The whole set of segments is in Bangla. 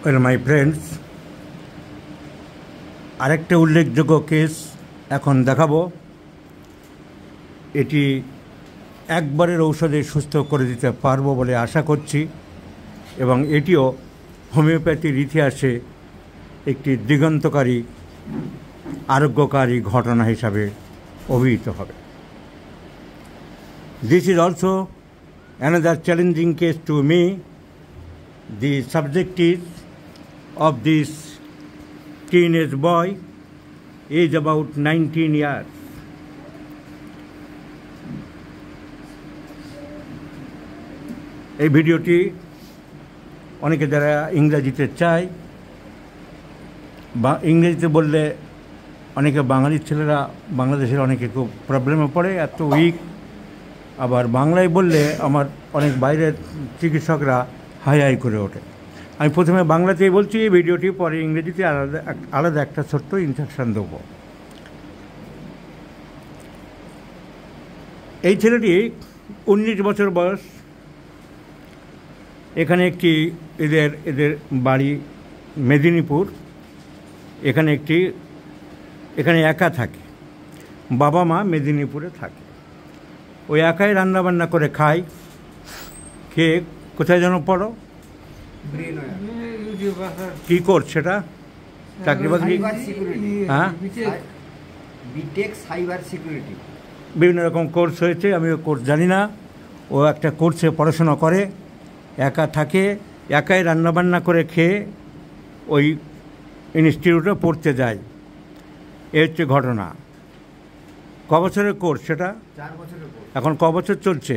ওয়েল মাই ফ্রেন্ডস, আরেকটা উল্লেখযোগ্য কেস এখন দেখাবো। এটি একবারের ঔষধে সুস্থ করে দিতে পারবো বলে আশা করছি, এবং এটিও হোমিওপ্যাথির ইতিহাসে একটি দিগন্তকারী আরোগ্যকারী ঘটনা হিসাবে অভিহিত হবে। This is also another challenging case to me. The subject is of this teenage boy, age about 19 years. এই ভিডিওটি অনেকে যারা ইংরেজিতে চায়, বা ইংরেজিতে বললে অনেকে বাঙালির ছেলেরা, বাংলাদেশের অনেকে খুব প্রবলেমে পড়ে, এত উইক। আবার বাংলায় বললে আমার অনেক বাইরের চিকিৎসকরা হাই হাই করে ওঠে। আমি প্রথমে বাংলাতেই বলছি এই ভিডিওটি, পরে ইংরেজিতে আলাদা একটা ছোট্ট ইনস্ট্রাকশান দেবো। এই ছেলেটি 19 বছর বয়স। এখানে একটি এদের বাড়ি মেদিনীপুর। এখানে একা থাকে, বাবা মা মেদিনীপুরে থাকে। ওই একাই রান্নাবান্না করে খায়, খেয়ে কোথায় যেন পড়ো, কী কোর্স সেটা, চাকরি বাকরি, হ্যাঁ, বিটেক সাইবার সিকিউরিটি, বিভিন্ন রকম কোর্স হয়েছে। আমি ওই কোর্স জানি না। ও একটা কোর্সে পড়াশোনা করে, একা থাকে, একাই রান্নাবান্না করে খেয়ে ওই ইনস্টিটিউটে পড়তে যায়। এই হচ্ছে ঘটনা। ক বছরের কোর্স সেটা? 4 বছরের কোর্স। এখন ক বছর চলছে?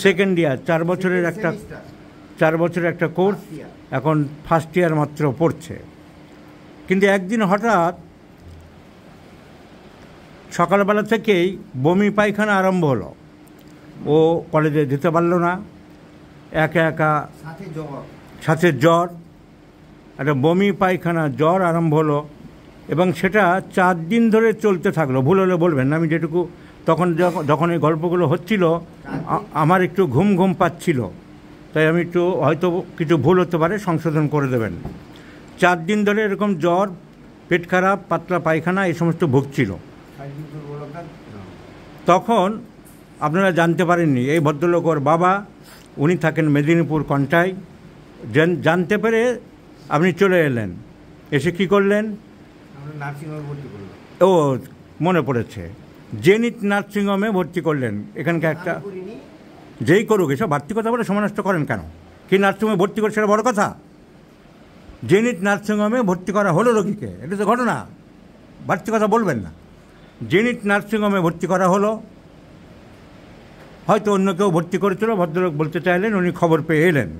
Second year. 4 বছরের একটা কোর্স, এখন ফার্স্ট ইয়ার মাত্র পড়ছে। কিন্তু একদিন হঠাৎ সকালবেলা থেকেই বমি পায়খানা আরম্ভ হলো। ও কলেজে যেতে পারলো না, একা সাথে জ্বর, একটা বমি পায়খানা জ্বর আরম্ভ হলো, এবং সেটা 4 দিন ধরে চলতে থাকলো। ভুল হলে বলবেন না। আমি যেটুকু যখন এই গল্পগুলো হচ্ছিল আমার একটু ঘুম ঘুম পাচ্ছিল, তাই আমি একটু হয়তো কিছু ভুল হতে পারে, সংশোধন করে দেবেন। 4 দিন ধরে এরকম জ্বর, পেট খারাপ, পাতলা পায়খানা এই সমস্ত ভুগছিল। তখন আপনারা জানতে পারেননি, এই ভদ্রলোক ওর বাবা, উনি থাকেন মেদিনীপুর কন্টায়। জানতে পেরে আপনি চলে এলেন। এসে কি করলেন? ও মনে পড়েছে, জেনিথ নার্সিংহোমে ভর্তি করলেন। এখানকার একটা, যেই করুক, এসব বাড়তি কথা বলে সময় নষ্ট করেন কেন? কি নার্সিংহোমে ভর্তি করে সেটা বড় কথা? জেনিথ নার্সিংহোমে ভর্তি করা হলো রোগীকে, এটা তো ঘটনা, বাড়তি কথা বলবেন না। জেনিথ নার্সিংহোমে ভর্তি করা হলো, হয়তো অন্য কেউ ভর্তি করেছিল, ভদ্রলোক বলতে চাইলেন, উনি খবর পেয়ে এলেন,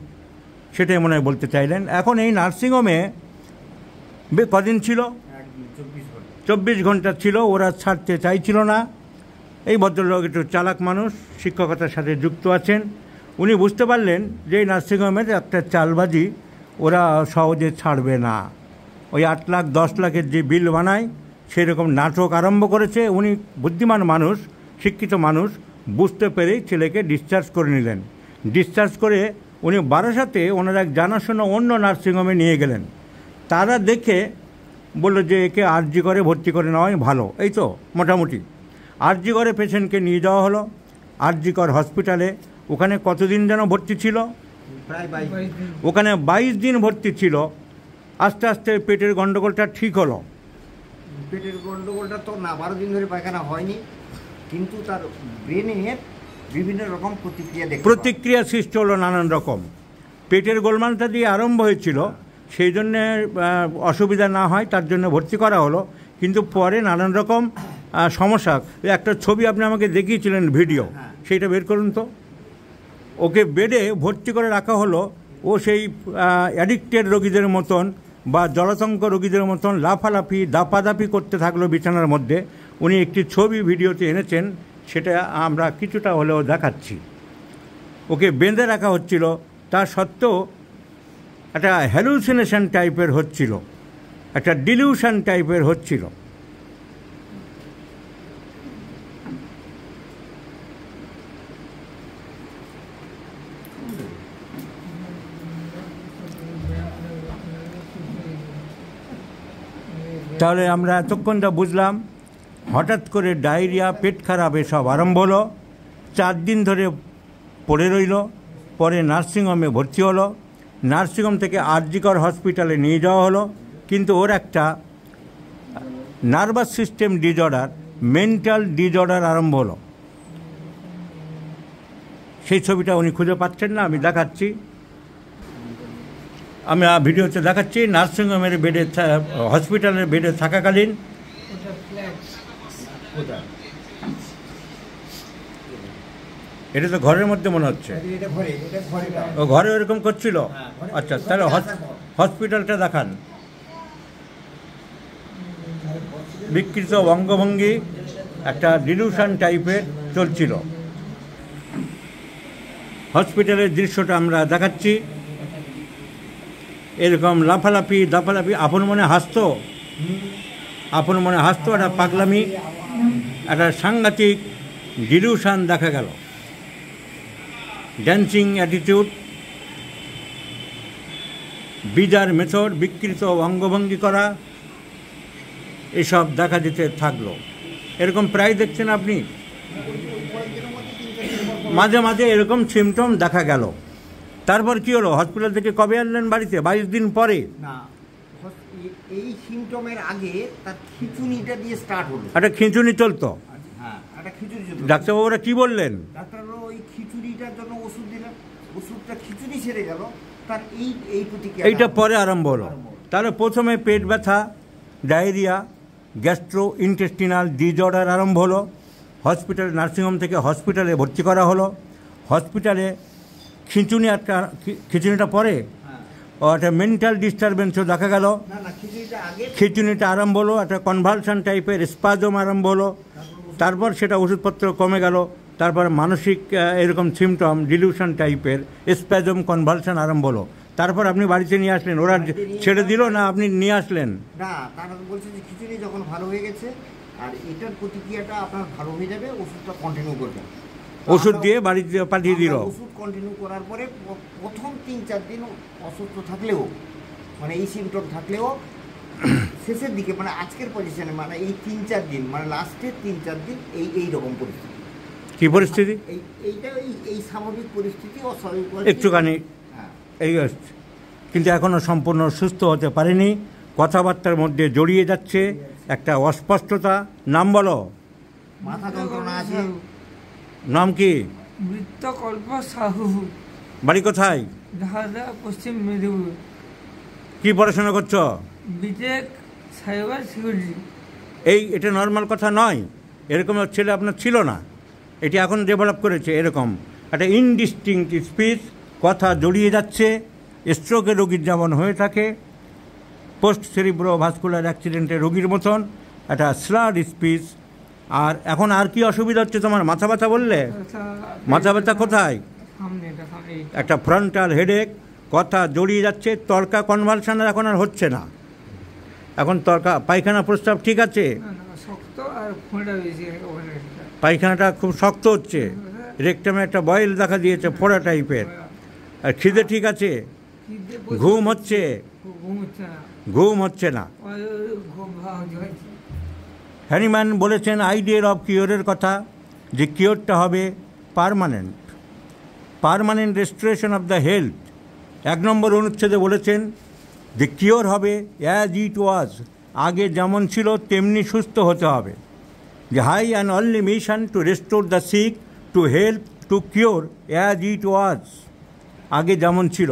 সেটাই মনে হয় বলতে চাইলেন। এখন এই নার্সিংহোমে কদিন ছিল? 24 ঘন্টা ছিল। ওরা ছাড়তে চাইছিল না। এই ভদ্রলোক একটু চালাক মানুষ, শিক্ষকতার সাথে যুক্ত আছেন। উনি বুঝতে পারলেন যে এই নার্সিংহোমের একটা চালবাজি, ওরা সহজে ছাড়বে না। ওই 8 লাখ 10 লাখের যে বিল বানায়, সেরকম নাটক আরম্ভ করেছে। উনি বুদ্ধিমান মানুষ, শিক্ষিত মানুষ, বুঝতে পেরেই ছেলেকে ডিসচার্জ করে নিলেন। ডিসচার্জ করে উনি বারাসাতে ওনার এক জানাশোনা অন্য নার্সিংহোমে নিয়ে গেলেন। তারা দেখে বলল যে একে আরজি করে ভর্তি করে নেওয়াই ভালো। এই তো মোটামুটি আরজি করে পেশেন্টকে নিয়ে যাওয়া হলো আরজি কর হসপিটালে। ওখানে কতদিন যেন ভর্তি ছিল? প্রায় 22 দিন। ওখানে 22 দিন ভর্তি ছিল। আস্তে আস্তে পেটের গণ্ডগোলটা ঠিক হলো। পেটের গণ্ডগোলটা তো না 12 দিন ধরে পায়খানা হয়নি, কিন্তু তার ব্রেনের বিভিন্ন রকম প্রতিক্রিয়া সৃষ্টি হলো নানান রকম। পেটের গোলমালটা দিয়ে আরম্ভ হয়েছিল, সেই জন্যে অসুবিধা না হয় তার জন্য ভর্তি করা হলো। কিন্তু পরে নানান রকম সমস্যা, একটা ছবি আপনি আমাকে দেখিয়েছিলেন, ভিডিও, সেইটা বের করুন তো। ওকে বেডে ভর্তি করে রাখা হলো। ও সেই অ্যাডিক্টেড রোগীদের মতন বা জলাতঙ্ক রোগীদের মতন লাফালাফি দাপাদাপি করতে থাকলো বিছানার মধ্যে। উনি একটি ছবি ভিডিওতে এনেছেন, সেটা আমরা কিছুটা হলেও দেখাচ্ছি। ওকে বেঁধে রাখা হচ্ছিল, তা সত্ত্বেও একটা হ্যালুসিনেশন টাইপের হচ্ছিল, একটা ডিলিউশন টাইপের হচ্ছিল। তাহলে আমরা এতক্ষণ যা বুঝলাম, হঠাৎ করে ডায়রিয়া, পেট খারাপ এসব আরম্ভ হলো, 4 দিন ধরে পড়ে রইল, পরে নার্সিংহোমে ভর্তি হলো, নার্সিংহোম থেকে আরজিকর হসপিটালে নিয়ে যাওয়া হলো, কিন্তু ওর একটা nervous system disorder, mental disorder আরম্ভ হলো। সেই ছবিটা উনি খুঁজে পাচ্ছেন না, আমি দেখাচ্ছি, আমি ভিডিওতে দেখাচ্ছি। নার্সিংহোমের বেডে, হসপিটালের বেডে থাকাকালীন এটা তো ঘরের মধ্যে মনে হচ্ছে, ও ঘরে এরকম করছিল। আচ্ছা, তাহলে হসপিটালটা দেখান। বিকৃত অঙ্গভঙ্গি, একটা ডিলিউশন টাইপের চলছিল। হসপিটালের দৃশ্যটা আমরা দেখাচ্ছি। এরকম লাফালাফি দাফালাফি, আপন মনে হাসতো, একটা পাগলামি, একটা সাংঘাতিক ডিলিউশন দেখা গেল। ড্যান্সিং অ্যাটিটিউড, বিজার মেথড, বিকৃত অঙ্গভঙ্গি করা, এসব দেখা দিতে থাকলো। এরকম প্রায় দেখছেন আপনি, মাঝে মাঝে এরকম সিমটম দেখা গেল। তারপর কি হলো? হসপিটাল থেকে কবে আনলেন বাড়িতে? 22 দিন পরে। না, এই সিমটমের আগে তার খিঁচুনিটা দিয়ে স্টার্ট হলো। একটা খিঁচুনি চলতো? হ্যাঁ, একটা খিঁচুনি চলতো। ডাক্তারবাবুরা কি বললেন? ডাক্তারবাবু ওই খিঁচুনিটার জন্য ওষুধ দিলেন, ওষুধটা খিঁচুনি সেরে গেল, তার এই প্রতিক্রিয়া এইটা পরে আরম্ভ হলো। তাহলে প্রথমে পেট ব্যথা, ডায়রিয়া, গ্যাস্ট্রো ইন্টেস্টিনাল ডিজঅর্ডার আরম্ভ হলো। হসপিটাল, নার্সিংহোম থেকে হসপিটালে ভর্তি করা হলো। হসপিটালে খিঁচুনিটা পরে একটা মেন্টাল ডিস্টারবেন্সও দেখা গেল। খিঁচুনিটা আরম্ভ হলো, একটা কনভালশন টাইপের স্পাজম আরম্ভ হলো। তারপর সেটা ওষুধপত্র কমে গেল। তারপর মানসিক এরকম সিমটম, ডিলিউশন টাইপের স্প্যাজম, কনভালশন আরম্ভ হলো। তারপর আপনি বাড়িতে নিয়ে আসলেন, ওরা ছেড়ে দিল না আপনি নিয়ে আসলেন? না, তারা বলছে যে খিচুড়ি যখন ভালো হয়ে গেছে আর এটার প্রতিক্রিয়াটা আপনার ভালো হয়ে যাবে, ওষুধটা কন্টিনিউ করবেন। ওষুধ দিয়ে বাড়িতে পাঠিয়ে দিল। ওষুধ কন্টিনিউ করার পরে প্রথম 3-4 দিন অসুস্থ থাকলেও, মানে এই সিমটম থাকলেও শেষের দিকে, মানে আজকের পজিশনে, মানে এই 3-4 দিন, মানে লাস্টের 3-4 দিন এই রকম পরিস্থিতি। কি পরিস্থিতি? এইটা এই স্বাভাবিক পরিস্থিতি, অস্বাভাবিক একটুখানি এই আসছে, কিন্তু এখনও সম্পূর্ণ সুস্থ হতে পারেনি। কথাবার্তার মধ্যে জড়িয়ে যাচ্ছে একটা অস্পষ্টতা। নাম বলো। মাথা যন্ত্রণা আছে। নাম কি? বৃত্তকল্প সাহু। বাড়ি কোথায়? ঢাকা, পশ্চিম মেদিনীপুর। কি পড়াশোনা করছো? BTech cyber security. এটা নর্মাল কথা নয়, এরকম ছেলে আপনার ছিল না, এটি এখন ডেভেলপ করেছে। এরকম একটা ইনডিস্টিংক্ট স্পিচ, কথা জড়িয়ে যাচ্ছে, স্ট্রোকের রোগীর যেমন হয়ে থাকে, পোস্ট সেরিব্রো ভাস্কুলার অ্যাক্সিডেন্টের রোগীর মতন একটা স্লার্ড স্পিচ। আর এখন আর কি অসুবিধা হচ্ছে তোমার? মাথা ব্যথা বললে? মাথা ব্যথা কোথায়? একটা ফ্রন্টাল হেডেক, কথা জড়িয়ে যাচ্ছে, তর্কা কনভালশন এখন আর হচ্ছে না। এখন তর্কা, পায়খানা প্রস্রাব ঠিক আছে? পায়খানাটা খুব শক্ত হচ্ছে, রেকটামে একটা বয়েল দেখা দিয়েছে, ফোড়া টাইপের। আর খিদে ঠিক আছে? ঘুম হচ্ছে? ঘুম হচ্ছে না। হ্যানিম্যান বলেছেন আইডিয়া অফ কিওরের কথা, যে কিওরটা হবে permanent restoration of the health. 1 নম্বর অনুচ্ছেদে বলেছেন যে কিওর হবে অ্যাজ ইট ওয়াজ, আগে যেমন ছিল তেমনি সুস্থ হতে হবে। যে high and only mission to restore the sick, to help, to cure as it was, আগে যেমন ছিল।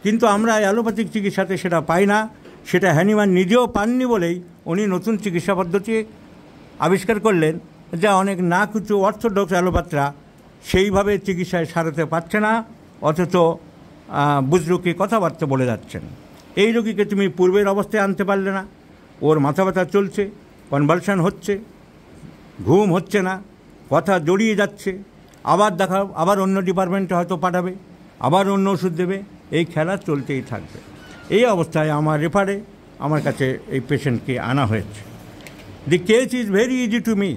কিন্তু আমরা অ্যালোপ্যাথিক চিকিৎসাতে সেটা পাই না। সেটা হ্যানিম্যান নিজেও পাননি বলেই উনি নতুন চিকিৎসা পদ্ধতি আবিষ্কার করলেন, যা অনেক না কিছু অর্থোডক্স অ্যালোপ্যাথরা সেইভাবে চিকিৎসায় সারাতে পারছে না, অথচ বুজরুকি কথাবার্তা বলে যাচ্ছেন। এই রোগীকে তুমি পূর্বের অবস্থায় আনতে পারলে না, ওর মাথা ব্যথা চলছে, কনভালশন হচ্ছে, ঘুম হচ্ছে না, কথা জড়িয়ে যাচ্ছে, আবার অন্য ডিপার্টমেন্টে হয়তো পাঠাবে, আবার অন্য ওষুধ দেবে, এই খেলা চলতেই থাকবে। এই অবস্থায় আমার রেফারে আমার কাছে এই পেশেন্টকে আনা হয়েছে। দি case is very easy to me.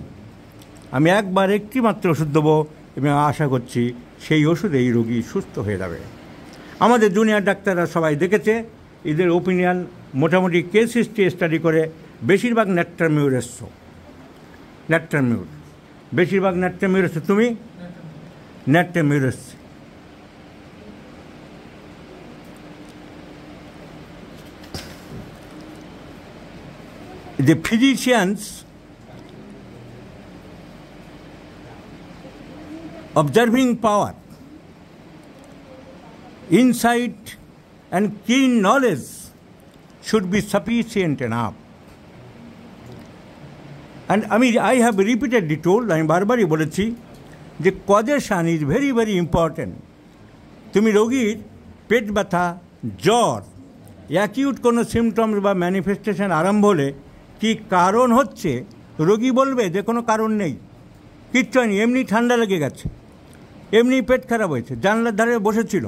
আমি একবার একটি মাত্র ওষুধ দেবো এবং আশা করছি সেই ওষুধে এই রোগী সুস্থ হয়ে যাবে। আমাদের জুনিয়র ডাক্তাররা সবাই দেখেছে, এদের ওপিনিয়ন মোটামুটি কেস হিস্ট্রি স্টাডি করে বেশিরভাগ ন্যাট্রামিউর এসছো, ন্যাট্রামিউর, বেশিরভাগ ন্যাট্রামিউর এসছো, তুমি ন্যাট্রামিউর এসছে। The physicians observing power, insight and keen knowledge should be sufficient enough. And I have repeatedly told, আমি বারবারই বলেছি যে causation is very very important. তুমি রোগীর পেট ব্যথা, জ্বর, অ্যাকিউট কোনো সিমটমস বা ম্যানিফেস্টেশন আরম্ভ হলে কি কারণ হচ্ছে, রোগী বলবে যে কোনো কারণ নেই, কিচ্ছু হয়নি, এমনি ঠান্ডা লেগে গেছে, এমনি পেট খারাপ হয়েছে, জানলার ধারে বসেছিল,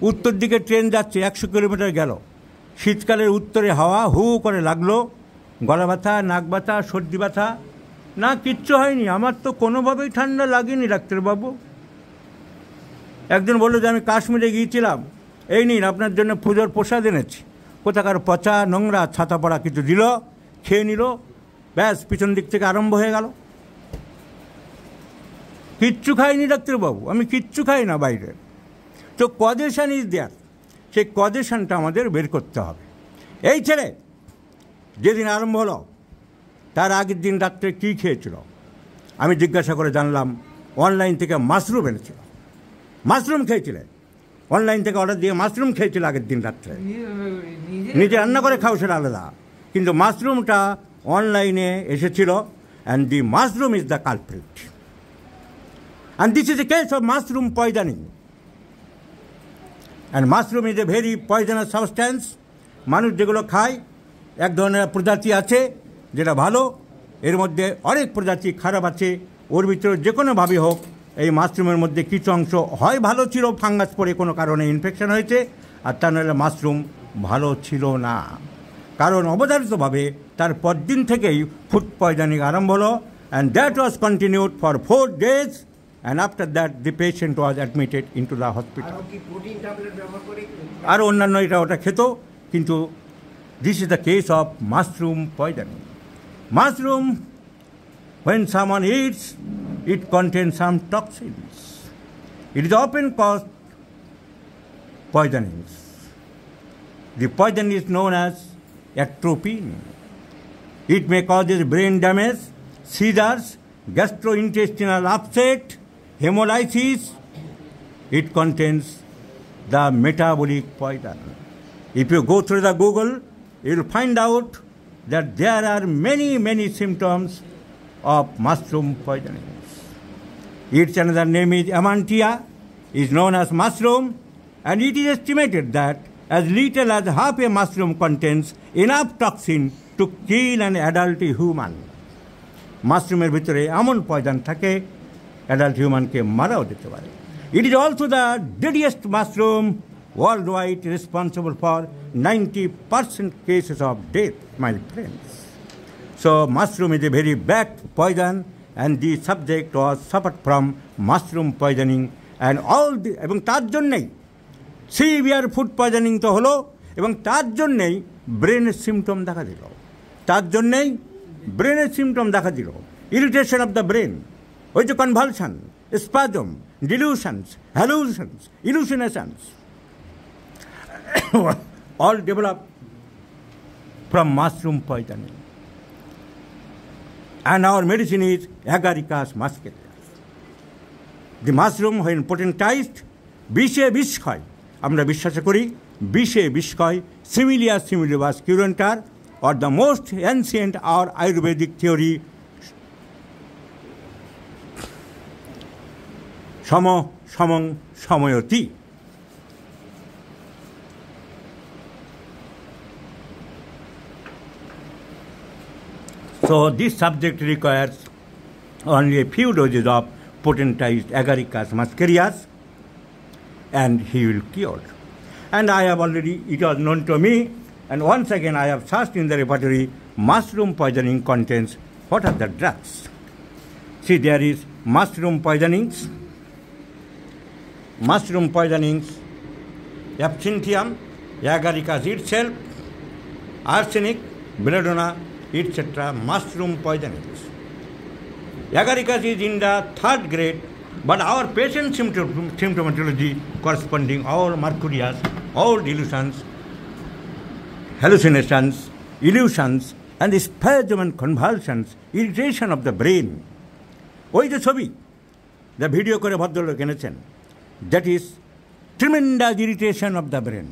উত্তর দিকে ট্রেন যাচ্ছে 100 কিলোমিটার গেল, শীতকালের উত্তরে হাওয়া হু করে লাগলো, গলা ব্যথা, নাক ব্যথা, সর্দি ব্যথা, না কিচ্ছু হয়নি, আমার তো কোনোভাবেই ঠান্ডা লাগেনি ডাক্তারবাবু। একজন বললো যে আমি কাশ্মীরে গিয়েছিলাম, এই নিন আপনার জন্য পুজোর প্রসাদ এনেছি, কোথাকার পচা নোংরা ছাতা পড়া কিছু দিল, খেয়ে নিল, ব্যাস পিছন দিক থেকে আরম্ভ হয়ে গেল। কিচ্ছু খাইনি ডাক্তারবাবু, আমি কিচ্ছু খাই না বাইরে। তো কজেশন ইজ দেয়ার, সেই কজেশনটা আমাদের বের করতে হবে। এই ছেলে যেদিন আরম্ভ হলো তার আগের দিন রাত্রে কী খেয়েছিল, আমি জিজ্ঞাসা করে জানলাম অনলাইন থেকে মাশরুম এনেছিল। মাশরুম খেয়েছিলে, অনলাইন থেকে অর্ডার দিয়ে মাশরুম খেয়েছিল আগের দিন রাত্রে, নিজে রান্না করে খাও সেটা আলাদা, কিন্তু মাশরুমটা অনলাইনে এসেছিল। And the mushroom is the culprit, and this is a case of mushroom poisoning. And mushroom is a very poisonous substance. মানুষ যেগুলো খায়, এক ধরনের প্রজাতি আছে যেটা ভালো, এর মধ্যে অনেক প্রজাতি খারাপ আছে। ওর ভিতরে যে কোনোভাবে হোক এই মাশরুমের মধ্যে কিছু অংশ হয় ভালো ছিল, ফাঙ্গাস পড়ে কোনো কারণে ইনফেকশন হয়েছে, আর তা নাহলে মাশরুম ভালো ছিল না। কারণ অবধারিতভাবে তার পরদিন থেকেই ফুড পয়জনিং আরম্ভ হলো, and that was continued for 4 days, and after that the patient was admitted in to the hospital. আর অন্যান্য এটা ওটা খেত, কিন্তু this is the case of mushroom poisoning. Mushroom, when someone eats, it contains some toxins. It is often caused poisonings. The poison is known as atropine. It may cause brain damage, seizures, gastrointestinal upset, hemolysis. It contains the metabolic poison. If you go through the Google, you'll find out that there are many symptoms of mushroom poisoning. Its another name is Amantia, is known as mushroom, and it is estimated that as little as half a mushroom contains enough toxin to kill an adult human. মাশরুমের ভিতরে এমন পয়জন থাকে অ্যাডাল্ট হিউম্যানকে মারাও দিতে পারে। It is also the deadliest mushroom worldwide, responsible for 90% cases of death, my friends. So mushroom is a very bad poison, and the subject was suffered from mushroom poisoning, and all the, এবং তার জন্যেই সিভিয়ার ফুড পয়জনিং তো হলো, এবং তার জন্যেই ব্রেনের সিমটম দেখা দিল, তার জন্যেই ব্রেনের সিমটম দেখা দিল, ইরিটেশন অফ দ্য ব্রেন, ওই যে convulsion, spasm, delusions, hallucinations, hallucinations, all develop from mushroom poisoning. And our medicine is Agaricus muscaria. The mushroom when potentized, বিষে বিষ হয়, আমরা বিশ্বাস করি বিষে বিষ হয়, Similia similibus curantar, or the most ancient our Ayurvedic theory, সমং সময়তি. So this subject requires only a few doses of potentized Agaricus muscarius, and he will cure. And I have already, it was known to me, and once again I have searched in the repertory, mushroom poisoning contains what are the drugs. See, there is mushroom poisonings, Absinthium, Agaricus itself, arsenic, belladonna, etc. mushroom poisonings. Agaricus is in the 3rd grade, but our patient symptomatology corresponding all mercurius, all delusions, hallucinations, illusions, and spasm and convulsions, irritation of the brain. ওই যে ছবি the ভিডিও করে ভদ্রলোক এনেছেন, that is tremendous irritation of the brain,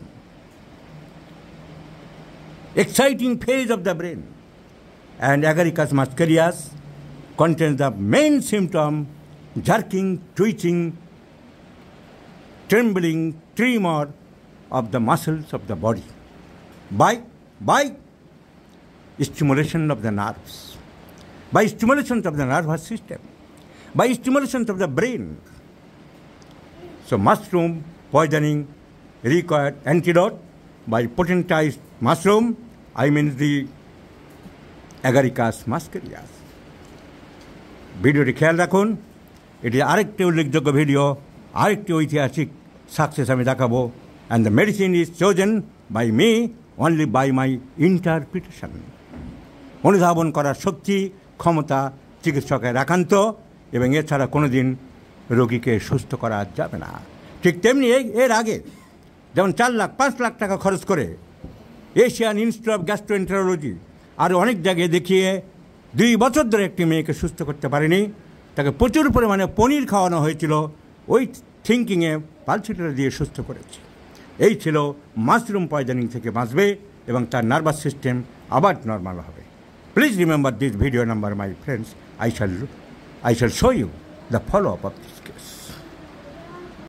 exciting phase of the brain. And Agaricus muscarius contains the main symptom, jerking, twitching, trembling, tremor of the muscles of the body by stimulation of the nerves, by stimulation of the nervous system, by stimulation of the brain. So mushroom poisoning required antidote by potentized mushroom, I mean the Agaricus muscarius. ভিডিওটি খেয়াল রাখুন, এটি আরেকটি উল্লেখযোগ্য ভিডিও, আরেকটি ঐতিহাসিক সাকসেস আমি দেখাবো। And the medicine is chosen by me only by my interpretation. অনুধাবন করার শক্তি, ক্ষমতা চিকিৎসকের একান্ত, এবং এছাড়া কোনো দিন রোগীকে সুস্থ করা যাবে না। ঠিক তেমনি এর আগে যেমন 4 লাখ 5 লাখ টাকা খরচ করে এশিয়ান ইনস্টিটিউট অফ গ্যাস্ট্রোএন্টারোলজি আরও অনেক জায়গায় দেখিয়ে 2 বছর ধরে একটি মেয়েকে সুস্থ করতে পারেনি, তাকে প্রচুর পরিমাণে পনির খাওয়ানো হয়েছিল, ওই থিঙ্কিংয়ে পালসিটার দিয়ে সুস্থ করেছে। এই ছিল মাশরুম পয়জনিং থেকে বাঁচবে এবং তার নার্ভাস সিস্টেম আবার নর্মাল হবে। Please remember this video number my friends, I shall show you the follow-up of this case.